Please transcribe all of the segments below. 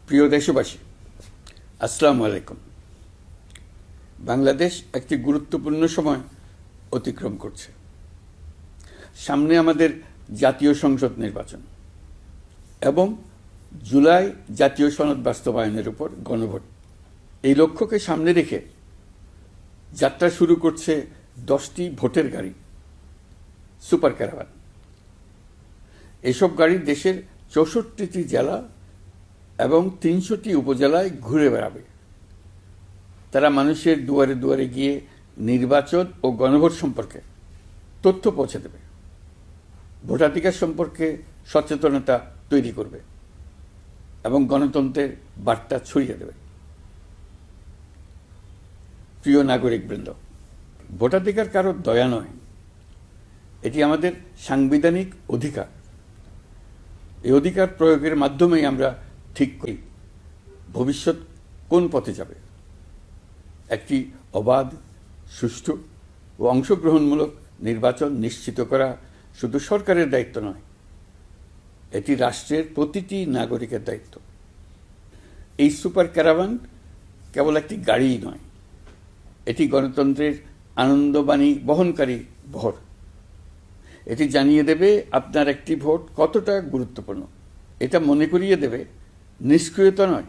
প্রিয় দেশবাসী, আসসালামু আলাইকুম। বাংলাদেশ একটি গুরুত্বপূর্ণ সময় অতিক্রম করছে। সামনে আমাদের জাতীয় সংসদ নির্বাচন এবং জুলাই জাতীয় সনদ বাস্তবায়নের উপর গণভোট। এই লক্ষ্যকে সামনে রেখে যাত্রা শুরু করছে 10টি ভোটের গাড়ি, সুপার ক্যারাভান। এসব গাড়ি দেশের 64টি জেলা এবং 300টি উপজেলায় ঘুরে বেড়াবে। তারা মানুষের দুয়ারে দুয়ারে গিয়ে নির্বাচন ও গণভোট সম্পর্কে তথ্য পৌঁছে দেবে, ভোটাধিকার সম্পর্কে সচেতনতা তৈরি করবে এবং গণতন্ত্রের বার্তা ছড়িয়ে দেবে। প্রিয় নাগরিকবৃন্দ, ভোটাধিকার কারো দয়া নয়, এটি আমাদের সাংবিধানিক অধিকার। এই অধিকার প্রয়োগের মাধ্যমেই আমরা ঠিক করি ভবিষ্যৎ কোন পথে যাবে। একটি অবাধ, সুষ্ঠু ও অংশগ্রহণমূলক নির্বাচন নিশ্চিত করা শুধু সরকারের দায়িত্ব নয়, এটি রাষ্ট্রের প্রতিটি নাগরিকের দায়িত্ব। এই সুপার ক্যারাভান কেবল একটি গাড়িই নয়, এটি গণতন্ত্রের আনন্দবাণী বহনকারী ভোট। এটি জানিয়ে দেবে আপনার একটি ভোট কতটা গুরুত্বপূর্ণ। এটা মনে করিয়ে দেবে নিষ্ক্রিয়তা নয়,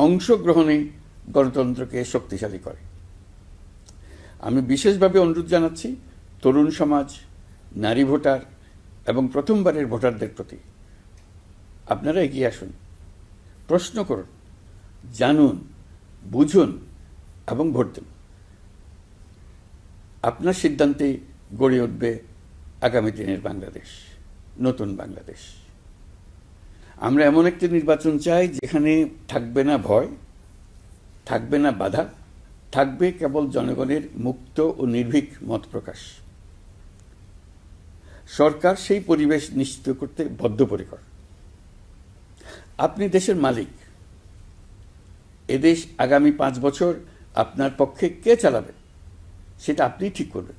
অংশগ্রহণেই গণতন্ত্রকে শক্তিশালী করে। আমি বিশেষভাবে অনুরোধ জানাচ্ছি তরুণ সমাজ, নারী ভোটার এবং প্রথমবারের ভোটারদের প্রতি, আপনারা এগিয়ে আসুন, প্রশ্ন করুন, জানুন, বুঝুন এবং ভোট দিন। আপনার সিদ্ধান্তে গড়ে উঠবে আগামী দিনের বাংলাদেশ, নতুন বাংলাদেশ। আমরা এমন একটি নির্বাচন চাই যেখানে থাকবে না ভয়, থাকবে না বাধা, থাকবে কেবল জনগণের মুক্ত ও নির্ভীক মত প্রকাশ। সরকার সেই পরিবেশ নিশ্চিত করতে বদ্ধপরিকর। আপনি দেশের মালিক। এদেশ আগামী 5 বছর আপনার পক্ষে কে চালাবে সেটা আপনিই ঠিক করবেন।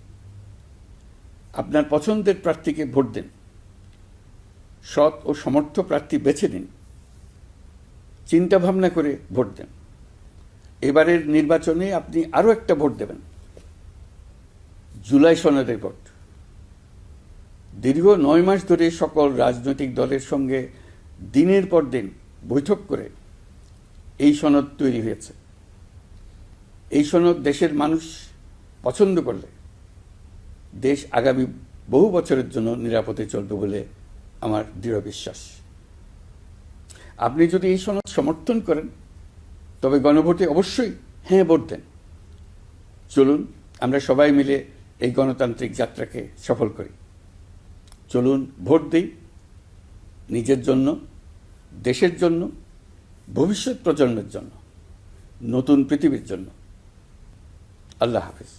আপনার পছন্দের প্রার্থীকে ভোট দিন, সৎ ও সমর্থ প্রার্থী বেছে নিন, চিন্তা ভাবনা করে ভোট দেন। এবারের নির্বাচনে আপনি আরও একটা ভোট দেবেন, জুলাই সনদের ভোট। দীর্ঘ 9 মাস ধরে সকল রাজনৈতিক দলের সঙ্গে দিনের পর দিন বৈঠক করে এই সনদ তৈরি হয়েছে। এই সনদ দেশের মানুষ পছন্দ করলে দেশ আগামী বহু বছরের জন্য নিরাপদে চলবে বলে আমার দৃঢ় বিশ্বাস। আপনি যদি এই সনদ সমর্থন করেন তবে গণভোটে অবশ্যই হ্যাঁ ভোট দেন। চলুন আমরা সবাই মিলে এই গণতান্ত্রিক যাত্রাকে সফল করি। চলুন ভোট দিই, নিজের জন্য, দেশের জন্য, ভবিষ্যৎ প্রজন্মের জন্য, নতুন পৃথিবীর জন্য। আল্লাহ হাফেজ।